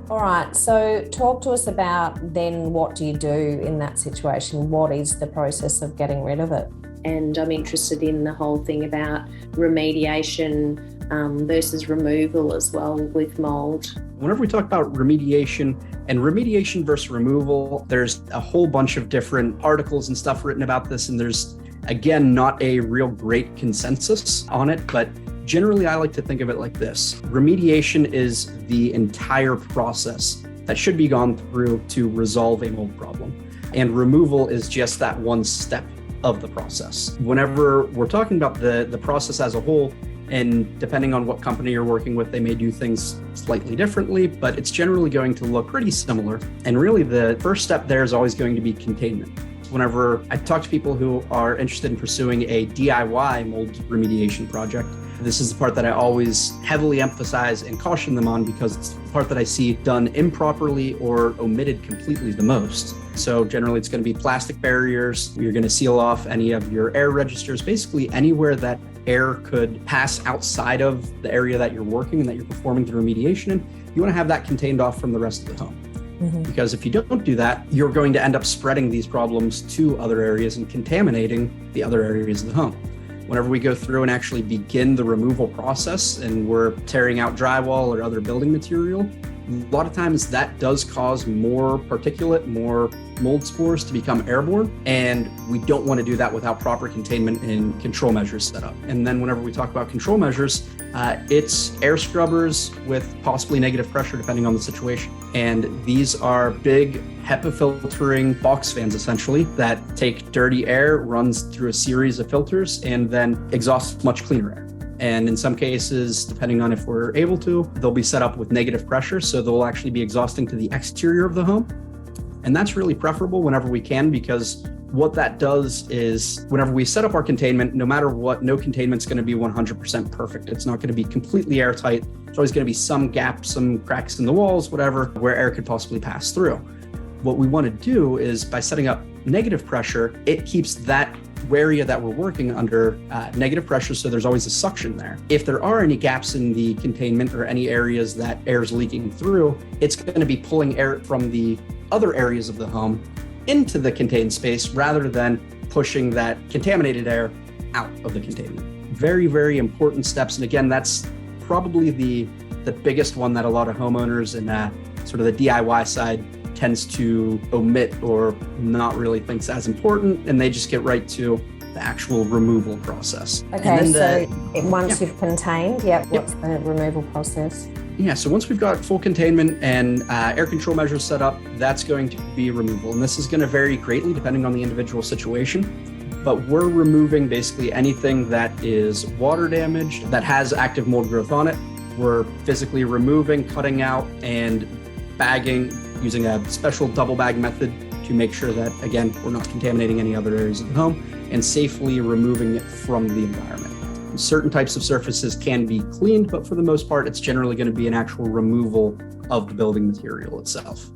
All right, so talk to us about then what do you do in that situation? What is the process of getting rid of it? And I'm interested in the whole thing about remediation versus removal as well with mold. Whenever we talk about remediation versus removal, there's a whole bunch of different articles and stuff written about this, and there's, again, not a real great consensus on it, but generally I like to think of it like this. Remediation is the entire process that should be gone through to resolve a mold problem, and removal is just that one step of the process. Whenever we're talking about the process as a whole, and depending on what company you're working with, they may do things slightly differently, but it's generally going to look pretty similar. And really the first step there is always going to be containment. Whenever I talk to people who are interested in pursuing a DIY mold remediation project, this is the part that I always heavily emphasize and caution them on because it's the part that I see done improperly or omitted completely the most. So generally it's going to be plastic barriers. You're going to seal off any of your air registers, basically anywhere that air could pass outside of the area that you're working and that you're performing the remediation in. You want to have that contained off from the rest of the home. Because if you don't do that, you're going to end up spreading these problems to other areas and contaminating the other areas of the home. Whenever we go through and actually begin the removal process and we're tearing out drywall or other building material, a lot of times that does cause more particulate, more mold spores to become airborne. And we don't want to do that without proper containment and control measures set up. And then whenever we talk about control measures, it's air scrubbers with possibly negative pressure depending on the situation. And these are big HEPA filtering box fans essentially that take dirty air, runs through a series of filters, and then exhausts much cleaner air. And in some cases, depending on if we're able to, they'll be set up with negative pressure. So they'll actually be exhausting to the exterior of the home. And that's really preferable whenever we can, because what that does is whenever we set up our containment, no matter what, no containment's going to be 100% perfect. It's not going to be completely airtight. There's always going to be some gaps, some cracks in the walls, whatever, where air could possibly pass through. What we want to do is by setting up negative pressure, it keeps that area that we're working under negative pressure, so there's always a suction there. If there are any gaps in the containment or any areas that air is leaking through, it's going to be pulling air from the other areas of the home into the contained space rather than pushing that contaminated air out of the containment. Very, very important steps. And again, that's probably the biggest one that a lot of homeowners and sort of the DIY side tends to omit or not really thinks as important, and they just get right to the actual removal process. Okay, once you've contained, what's the removal process? Yeah, so once we've got full containment and air control measures set up, that's going to be removal. And this is going to vary greatly depending on the individual situation. But we're removing basically anything that is water damaged, that has active mold growth on it. We're physically removing, cutting out, and bagging using a special double bag method to make sure that, again, we're not contaminating any other areas of the home and safely removing it from the environment. Certain types of surfaces can be cleaned, but for the most part, it's generally going to be an actual removal of the building material itself.